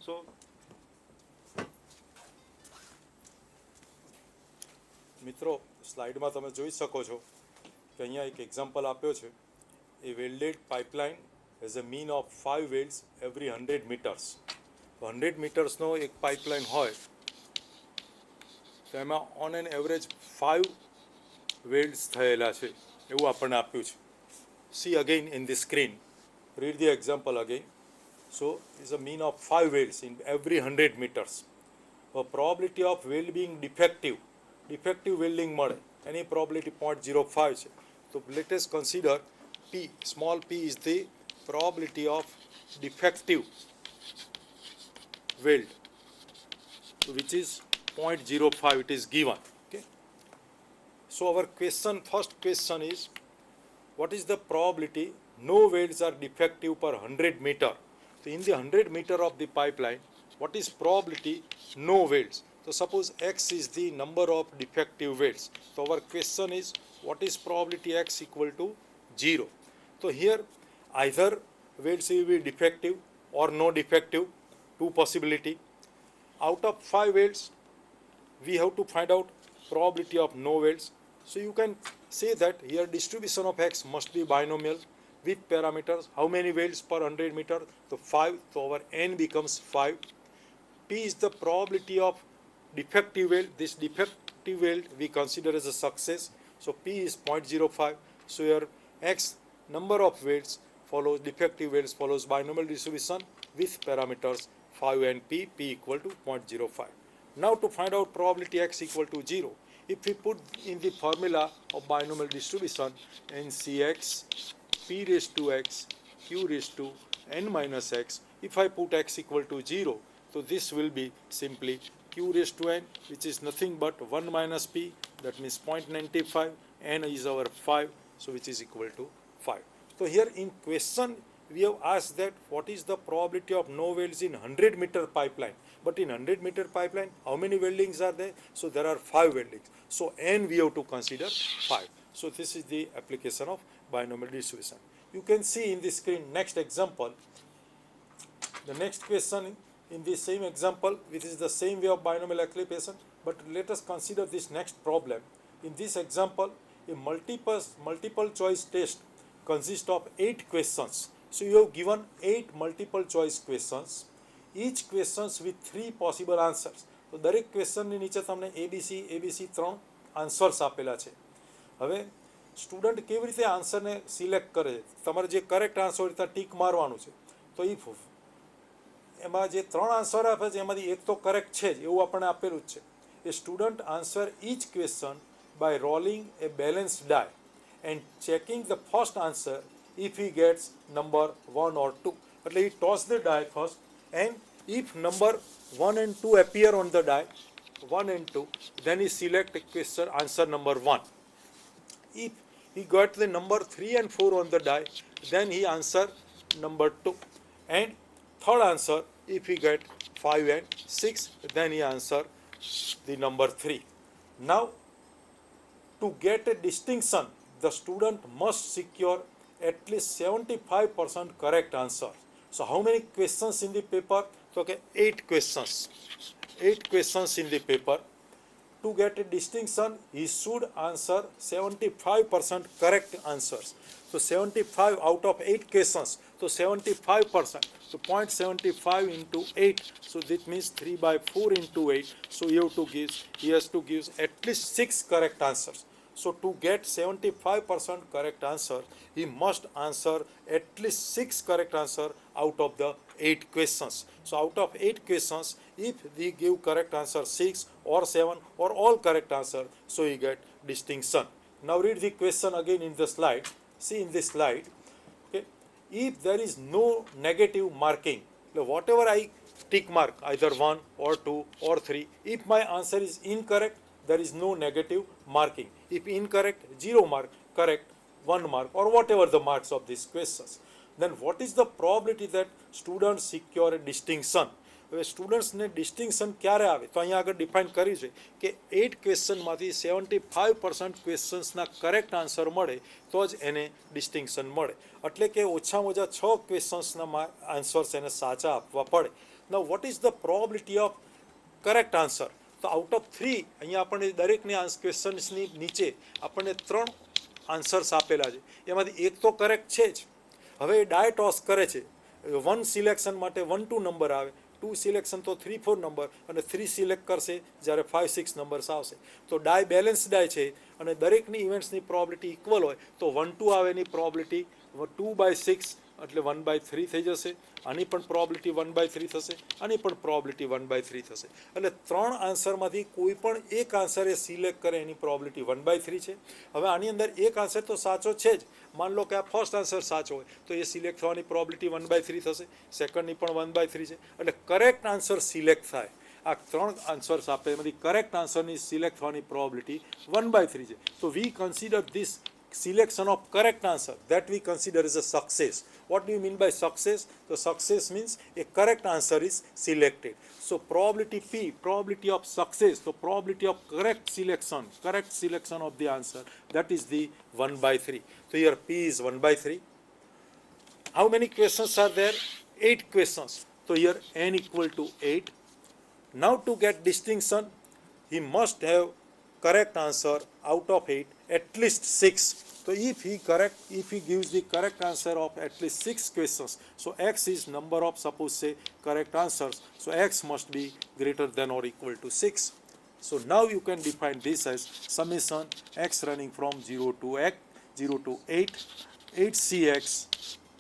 So મિત્રો સ્લાઇડમાં તમે જોઈ શકો છો કે અહીંયા એક એક્ઝામ્પલ આપ્યો છે. A welded pipeline has a mean of 5 welds every 100 meters. 100 મીટર્સનો એક પાઇપલાઇન હોય તો એમાં ઓન એન એવરેજ 5 વેલ્ડ્સ થયેલા છે એવું આપણને આપ્યું છે. C again in the screen, read the example again. So is a mean of 5 welds in every 100 meters. A probability of weld being defective welding મળે એની probability 0.05 છે. So let us consider P, small p is the probability of defective weld, which is 0.05, it is given. Okay. So our first question is, what is the probability no welds are defective per 100 meter? So in the 100 meter of the pipeline, what is probability no welds? So suppose X is the number of defective welds. So our question is, what is probability X equal to 0? So here either welds will be defective or no defective, two possibility. Out of 5 welds, we have to find out probability of no welds. So you can say that here distribution of X must be binomial with parameters. How many welds per 100 meter? So 5. So our n becomes 5. P is the probability of defective weld. This defective weld we consider as a success. So P is 0.05. So here X number of welds follows defective welds follows binomial distribution with parameters 5 and P. P equal to 0.05. Now to find out probability X equal to 0, if we put in the formula of binomial distribution NCX P raised to X Q raised to N minus X, if I put X equal to 0, so this will be simply Q raised to N, which is nothing but 1 minus P, that means 0.95, N is our 5, so which is equal to 5. So here in question we have asked that what is the probability of no welds in 100 meter pipeline. But in 100 meter pipeline, how many weldings are there? So there are 5 weldings. So N we have to consider 5. So this is the application of binomial distribution. You can see in the screen next example. The next question in the same example, which is the same way of binomial application, but let us consider this next problem. In this example, a multiple choice test consists of 8 questions. So you have given 8 multiple choice questions, each questions with 3 possible answers. So દરેક ક્વેશ્ચનની નીચે તમને ABC 3 answers આપેલા છે. હવે student કેવી રીતે આન્સરને select કરે છે? તમારે જે કરેક્ટ આન્સર હોય ત્યાં ટીક મારવાનું છે. તો એમાં જે 3 આન્સર આપે છે એમાંથી એક તો કરેક્ટ છે જ એવું આપણને આપેલું જ છે. A student answer each question by rolling a balanced die and checking the first answer if he gets number 1 or 2. એટલે he toss the die first, and if number 1 and 2 appear on the die, 1 and 2, then he select a question answer number 1. If he got the number 3 and 4 on the die, then he answer number 2. And third answer, if he get 5 and 6, then he answer the number 3. Now, to get a distinction, the student must secure at least 75% correct answer. So how many questions in the paper? So okay, 8 questions. 8 questions in the paper. To get a distinction, he should answer 75% correct answers. So 75 out of 8 questions. So 75%. So 0.75 into 8. So that means 3 by 4 into 8. So he has to give at least 6 correct answers. So to get 75% correct answer, he must answer at least 6 correct answer out of the 8 questions. So out of 8 questions, if he give correct answer 6 or 7 or all correct answer, so he get distinction. Now read the question again in the slide. See in this slide, okay, if there is no negative marking, whatever I tick mark, either 1 or 2 or 3, if my answer is incorrect, there is no negative marking. If incorrect, 0 mark, correct, 1 mark, or whatever the marks of these questions. Then what is the probability that students secure a distinction? હવે સ્ટુડન્ટ્સને distinction ક્યારે આવે તો અહીંયા આગળ define કર્યું છે કે 8 ક્વેશ્ચનમાંથી 75% ક્વેશ્ચન્સના correct answer મળે તો જ એને ડિસ્ટિંક્શન મળે, એટલે કે ઓછામાં ઓછા 6 ક્વેશ્ચન્સના આન્સર્સ એને સાચા આપવા પડે. નાઉ what is the probability of correct answer? તો આઉટ ઓફ 3 અહીંયા આપણને દરેકની ક્વેશ્ચન્સની નીચે આપણને 3 આન્સર્સ આપેલા છે, એમાંથી એક તો કરેક્ટ છે જ. હવે એ ડાય ટોસ કરે છે, 1 સિલેક્શન માટે 1 2 નંબર આવે, 2 સિલેક્શન તો 3 4 નંબર, અને 3 સિલેક્ટ કરશે જ્યારે 5 6 નંબર્સ આવશે. તો ડાય બેલેન્સ ડાય છે અને દરેકની ઇવેન્ટ્સની પ્રોબેબિલિટી ઇક્વલ હોય તો 1 2 આવે એની પ્રોબેબિલિટી 2/6 એટલે 1/3 થઈ જશે. આની પણ પ્રોબેબિલિટી 1/3 થશે, આની પણ પ્રોબેબિલિટી 1/3 થશે. એટલે 3 આન્સરમાંથી કોઈ પણ એક આન્સર એ સિલેક્ટ કરે એની પ્રોબેબિલિટી 1/3 છે. હવે આની અંદર એક આન્સર તો સાચો છે જ, માન લો કે આ ફર્સ્ટ આન્સર સાચો હોય તો એ સિલેક્ટ થવાની પ્રોબેબિલિટી 1/3 થશે, સેકન્ડની પણ 1/3 છે. એટલે કરેક્ટ આન્સર સિલેક્ટ થાય. આ 3 આન્સર્સ આપે એમાંથી કરેક્ટ આન્સરની સિલેક્ટ થવાની પ્રોબેબિલિટી 1/3 છે. તો we consider this selection of correct answer, that we consider as a success. What do you mean by success? The success means a correct answer is selected. So probability P, probability of success, the probability of correct selection of the answer, that is the 1/3. So here P is 1/3. How many questions are there? 8 questions. So here n equal to 8. Now to get distinction, he must have correct answer out of 8 at least 6. So if he gives the correct answer of at least 6 questions, so x is number of, suppose say, correct answers, so x must be greater than or equal to 6. So now you can define this as summation x running from 0 to 8 8cx,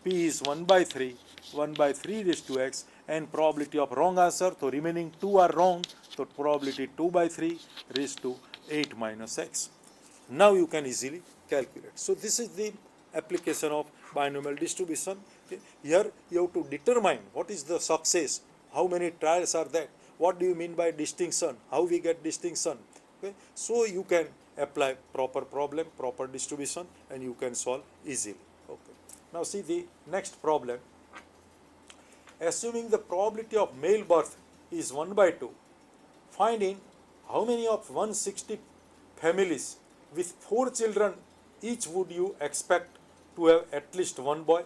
p is 1/3 raised to x, and probability of wrong answer, so remaining 2 are wrong, so probability 2/3 raised to 8 minus x. Now you can easily calculate. So this is the application of binomial distribution. Okay. Here you have to determine what is the success, how many trials are there, what do you mean by distinction, how we get distinction. Okay. So you can apply proper problem, proper distribution, and you can solve easily. Okay. Now see the next problem. Assuming the probability of male birth is 1/2, finding how many of 160 families with 4 children each would you expect to have at least one boy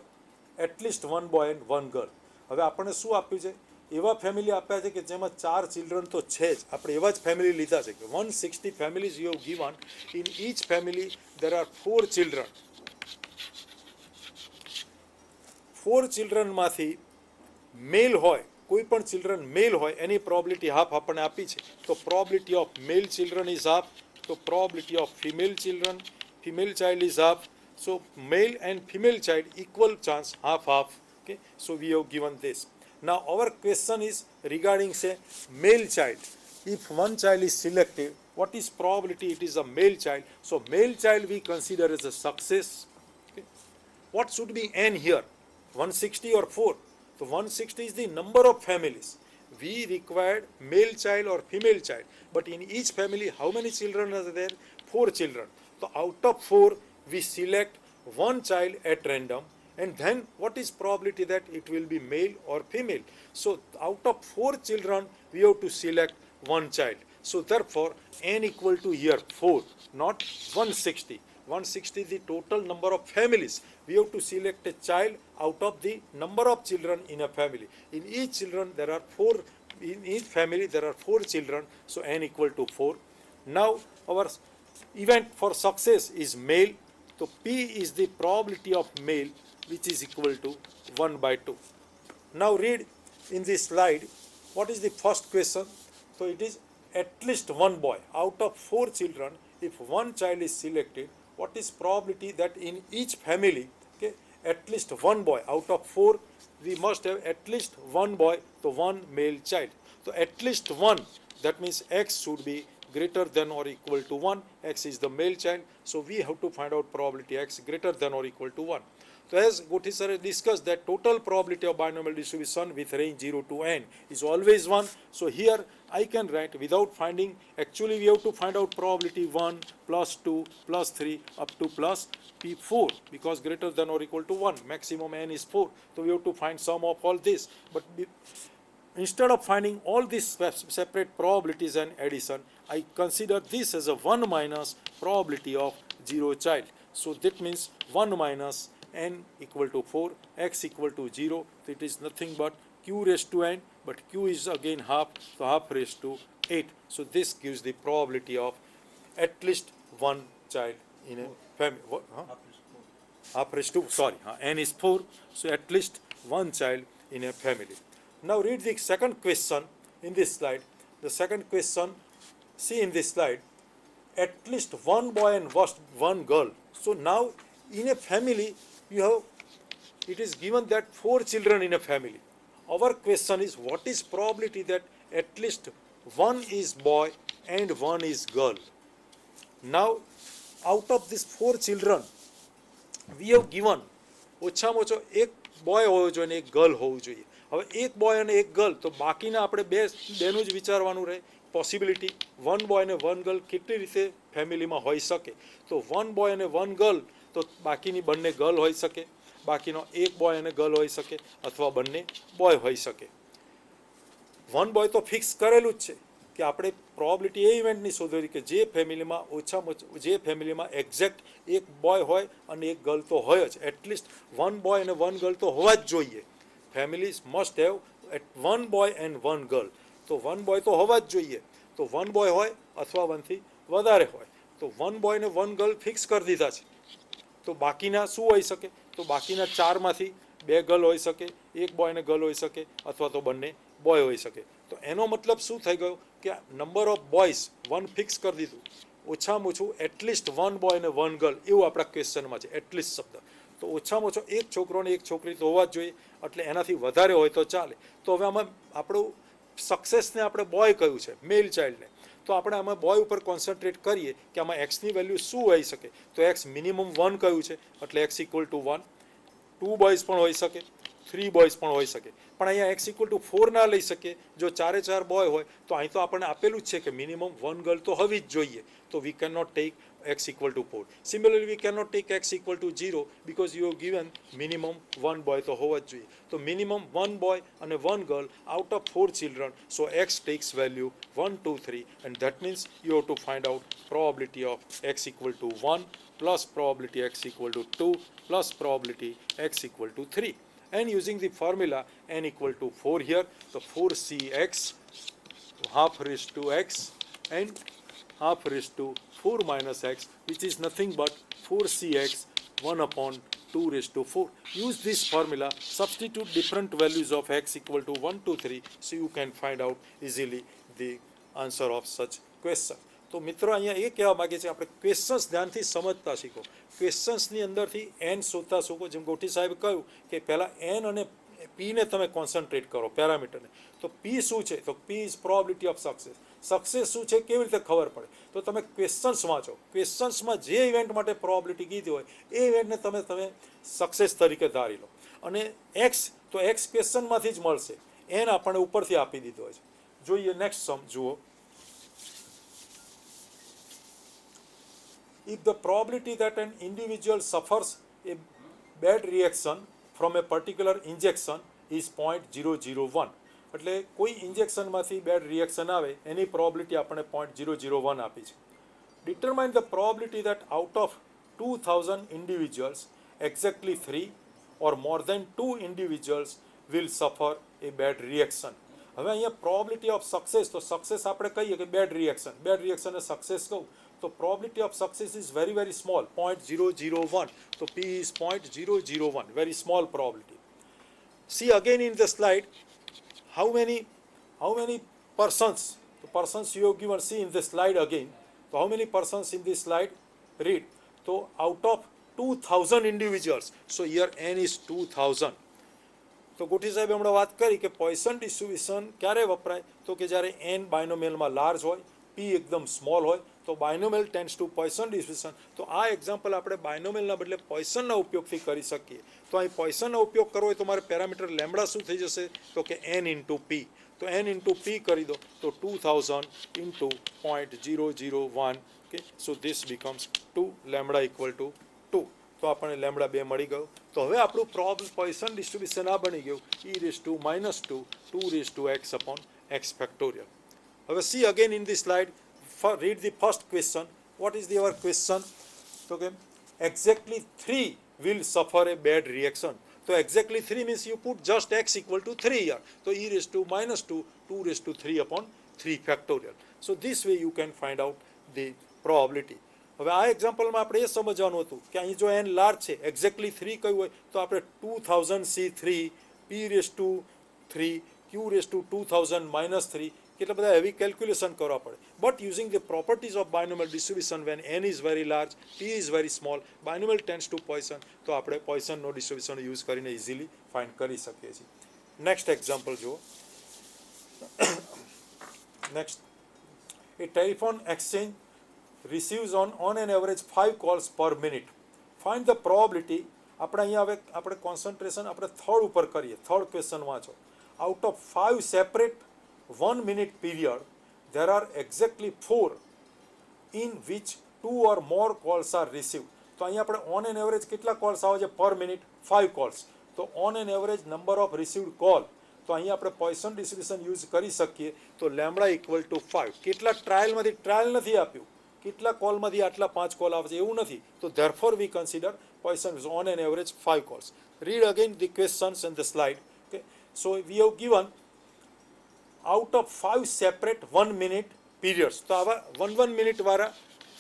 and one girl. હવે આપણને શું આપ્યું છે? એવા family આપ્યા છે કે જેમાં 4 ચિલ્ડ્રન તો છે જ. આપણે એવા જ ફેમિલી લીધા છે કે 160 families you have given. In each family there are 4 children. 4 ચિલ્ડ્રનમાંથી મેલ હોય, કોઈ પણ ચિલ્ડ્રન મેલ હોય એની પ્રોબેબિલિટી હાફ આપણને આપી છે. તો probability of male children is half. So probability of female child is half. So male and female child equal chance, half. Okay. So we have given this. Now our question is regarding say male child. If one child is selected, what is probability it is a male child? So male child we consider as a success. Okay. What should be n here? 160 or 4? So 160 is the number of families. We required male child or female child, but in each family how many children are there? 4 children. So out of 4 we select one child at random, and then what is probability that it will be male or female? So out of 4 children we have to select one child. So therefore n equal to here 4, not 160. 160 is the total number of families. We have to select a child out of the number of children in a family. In each family there are 4 children, so n equal to 4. Now our event for success is male, so P is the probability of male, which is equal to 1/2. Now read in this slide, what is the first question? So it is at least one boy. Out of 4 children, if one child is selected, what is probability that in each family, okay, at least one boy? Out of 4 we must have at least one boy, so one male child. So at least one, that means x should be greater than or equal to 1. X is the male child, so we have to find out probability x greater than or equal to 1. So as Gothi sir discussed that total probability of binomial distribution with range 0 to n is always 1. So here I can write without finding, actually we have to find out probability 1 plus 2 plus 3 up to plus P4, because greater than or equal to 1, maximum n is 4. So we have to find sum of all this. But instead of finding all these separate probabilities and addition, I consider this as a 1 minus probability of 0 child. So that means 1 minus n equal to 4, x equal to 0. So it is nothing but q raised to n, but q is again half, so half raised to 8. So this gives the probability of at least one child in a family. Half raised to, sorry, n is 4, so at least one child in a family. Now read the second question in this slide. The second question, see in this slide, at least one boy and one girl. So now in a family, you have, it is given that 4 children in a family. Our question is, what is probability that at least one is boy and one is girl? Now, out of these 4 children, we have given ઓછામાં ઓછો એક boy હોવો જોઈએ અને એક girl હોવું જોઈએ. હવે એક બોય અને એક ગર્લ, તો બાકીના આપણે બેનું જ વિચારવાનું રહે. પોસિબિલિટી 1 બોય અને 1 ગર્લ કેટલી રીતે ફેમિલીમાં હોઈ શકે? તો 1 બોય અને 1 ગર્લ, તો બાકીની બંને ગર્લ હોઈ શકે, બાકીનો એક બોય અને ગર્લ હોઈ શકે, અથવા બંને બોય હોઈ શકે. 1 બોય તો ફિક્સ કરેલું જ છે કે આપણે પ્રોબેબિલિટી એ ઇવેન્ટની શોધવી કે જે ફેમિલીમાં ઓછામાં જે ફેમિલીમાં એક્ઝેક્ટ એક બોય હોય અને એક ગર્લ તો હોય જ. એટલીસ્ટ 1 બોય અને 1 ગર્લ તો હોવા જ જોઈએ. Families must have 1 boy and 1 girl. તો 1 બોય તો હોવા જ જોઈએ. તો 1 બોય હોય અથવા 1થી વધારે હોય, તો 1 બોય અને 1 ગર્લ ફિક્સ કરી દીધા છે. તો બાકીના શું હોઈ શકે? તો બાકીના 4માંથી 2 ગર્લ હોઈ શકે, 1 બોય અને ગર્લ હોઈ શકે, અથવા તો બંને બોય હોઈ શકે. તો એનો મતલબ શું થઈ ગયો કે નંબર ઓફ બોયઝ 1 ફિક્સ કરી દીધું. ઓછામાં ઓછું એટલીસ્ટ 1 બોય અને 1 ગર્લ એવું આપણા ક્વેશ્ચનમાં છે, એટલીસ્ટ શબ્દ. તો ઓછામાં ઓછો એક છોકરો અને એક છોકરી તો હોવા જ જોઈએ, એટલે એનાથી વધારે હોય તો ચાલે. તો હવે આમાં આપણું સક્સેસને આપણે બોય કહ્યું છે, મેલ ચાઇલ્ડને. તો આપણે આમાં બોય ઉપર કોન્સન્ટ્રેટ કરીએ કે આમાં એક્સની વેલ્યુ શું હોઈ શકે. તો એક્સ મિનિમમ 1 કહ્યું છે, એટલે એક્સ ઇક્વલ ટુ 1. 2 બોયઝ પણ હોઈ શકે, 3 બોયઝ પણ હોઈ શકે, પણ અહીંયા એક્સ ઇક્વલ ટુ 4 ના લઈ શકીએ. જો 4 બોય હોય તો અહીં તો આપણને આપેલું જ છે કે મિનિમમ 1 ગર્લ તો હોવી જ જોઈએ. તો we can not take x equal to 4. Similarly, we cannot take x equal to 0 because you have given minimum 1 boy તો હોવા જ જોઈએ. તો minimum 1 boy and 1 girl out of 4 children. So x takes value 1, 2, 3, and that means you have to find out probability of x equal to 1 plus probability x equal to 2 plus probability x equal to 3. And using the formula n equal to 4 here, so 4cx half raised to x and half raised to 4 minus x, which is nothing but 4cx 1 upon 2 raised to 4. Use this formula, substitute different values of x equal to 1, 2, 3, so you can find out easily the answer of such question. તો મિત્રો અહીંયા એ કહેવા માગે છે આપણે questions ધ્યાનથી સમજતા શીખો. ક્વેશ્ચન્સની અંદરથી એન શોધતા શીખો. જેમ ગોઠી સાહેબ કહ્યું કે પહેલાં એન અને પીને તમે કોન્સન્ટ્રેટ કરો, પેરામીટરને. તો પી શું છે? તો પી is probability of success. Success શું છે કેવી રીતે ખબર પડે? તો તમે ક્વેશ્ચન્સ વાંચો. ક્વેશ્ચન્સમાં જે ઇવેન્ટ માટે પ્રોબેબિલિટી કીધી હોય એ ઇવેન્ટને તમે સક્સેસ તરીકે ધારી લો. અને એક્સ, તો એક્સ ક્વેશ્ચનમાંથી જ મળશે, એન આપણને ઉપરથી આપી દીધો હોય છે. જોઈએ નેક્સ્ટ સમ જુઓ. If the probability that an individual suffers a bad reaction from a particular injection is 0.001, એટલે કોઈ ઇન્જેક્શનમાંથી બેડ રિએક્શન આવે એની પ્રોબેબિલિટી આપણે 0.001 આપી છે. Determine the probability that out of 2000 individuals, exactly 3 or more than 2 individuals will suffer a bad reaction. હવે અહીંયા probability of success, તો success આપણે કહીએ કે બેડ રિએક્શનને સક્સેસ કહું તો probability of success is very very small, 0.001. So P is 0.001, very small probability. See again in the slide how many persons, the persons you have given. See in the slide again, so how many persons in this slide? Read. So out of 2000 individuals, so here n is 2000. તો ગોઠી સાહેબે હમણાં વાત કરી કે Poisson distribution ક્યારે વપરાય? તો કે જ્યારે n બાયનોમિયલમાં લાર્જ હોય, p એકદમ સ્મોલ હોય, તો બાયનોમિયલ ટેન્ડ્સ ટુ પોઇસન ડિસ્ટ્રીબ્યુશન. તો આ એક્ઝામ્પલ આપણે બાયનોમિયલના બદલે પોઇસનના ઉપયોગથી કરી શકીએ. તો અહીં પોઇસનનો ઉપયોગ કરવો હોય તો મારે પેરામીટર લેમ્બડા શું થઈ જશે? તો કે n ઇન્ટુ p. તો n ઇન્ટુ p કરી દો તો 2000 into 0.001. Okay, so this becomes 2, lambda equal to 2. તો આપણને લેમડા 2 મળી ગયો. તો હવે આપણું પોઇસન ડિસ્ટ્રીબ્યુશન આ બની ગયું e⁻², 2x factorial. હવે see again in this slide, read the first question. What is our question? તો કે exactly 3 will suffer a bad reaction. So exactly 3 means you put just x equal to 3 here. So e⁻², 2×3 factorial. So this way you can find out the probability. હવે આ એક્ઝામ્પલમાં આપણે એ સમજવાનું હતું કે અહીં જો n લાર્જ છે, એક્ઝેક્ટલી 3 કયું હોય તો આપણે 2000 C3 p⁻³ q⁻2000 -3 કેટલા બધા હેવી કેલ્ક્યુલેશન કરવા પડે. But using the properties of binomial distribution when n is very large, p is very small, binomial tends to Poisson, તો આપણે પોઇસનનો ડિસ્ટ્રીબ્યુશન યુઝ કરીને ઇઝીલી ફાઇન્ડ કરી શકીએ છીએ. નેક્સ્ટ એક્ઝામ્પલ જુઓ. Next, a telephone exchange receives on an average 5 calls per minute. Find the probability. આપણે અહીંયા હવે આપણે કોન્સન્ટ્રેશન આપણે થર્ડ ઉપર કરીએ. થર્ડ ક્વેશ્ચન વાંચો. Out of 5 separate 1 minute period, there are exactly 4 in which 2 or more calls are received. તો અહીંયા આપણે ઓન એન એવરેજ કેટલા કોલ્સ આવે છે પર મિનિટ? 5 કોલ્સ. તો on an average number of received call, તો અહીંયા આપણે પોઇસન ડિસ્ટ્રીબ્યુશન યુઝ કરી શકીએ. તો લેમડા ઇક્વલ ટુ 5. કેટલા ટ્રાયલમાંથી ટ્રાયલ નથી આપ્યું, કેટલા કોલમાંથી આટલા 5 કોલ આવશે એવું નથી. તો therefore we consider Poisson on an average 5 calls. Read again the questions and the slide. Okay, so we have given out of 5 separate 1 minute periods. તો આવા 1 મિનિટ વાળા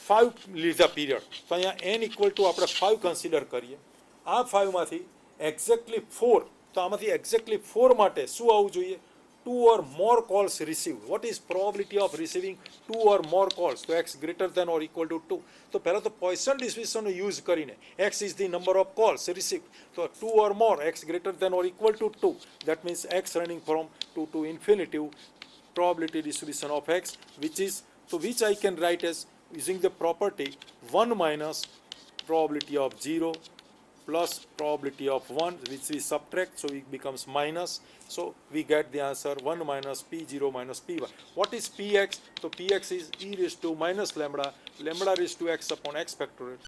5 લીધા પીરિયડ. તો અહીંયા n ઇક્વલ ટુ આપણે 5 કન્સિડર કરીએ. આ 5માંથી exactly 4, તો આમાંથી એક્ઝેક્ટલી 4 માટે શું આવવું જોઈએ? 2 or more calls received. What is probability of receiving 2 or more calls? So x greater than or equal to 2. તો પહેલા તો પોઇસન ડિસ્ટ્રીબ્યુશન યુઝ કરીને x is the number of calls received. So 2 or more, x greater than or equal to 2. That means x running from 2 to infinity, probability distribution of x, which I can write as using the property 1 minus probability of 0 plus probability of 1, which we subtract, so it becomes minus. So we get the answer 1 minus p0 minus p1. What is px? So px is e⁻² λ, λ raised to x upon x factorial.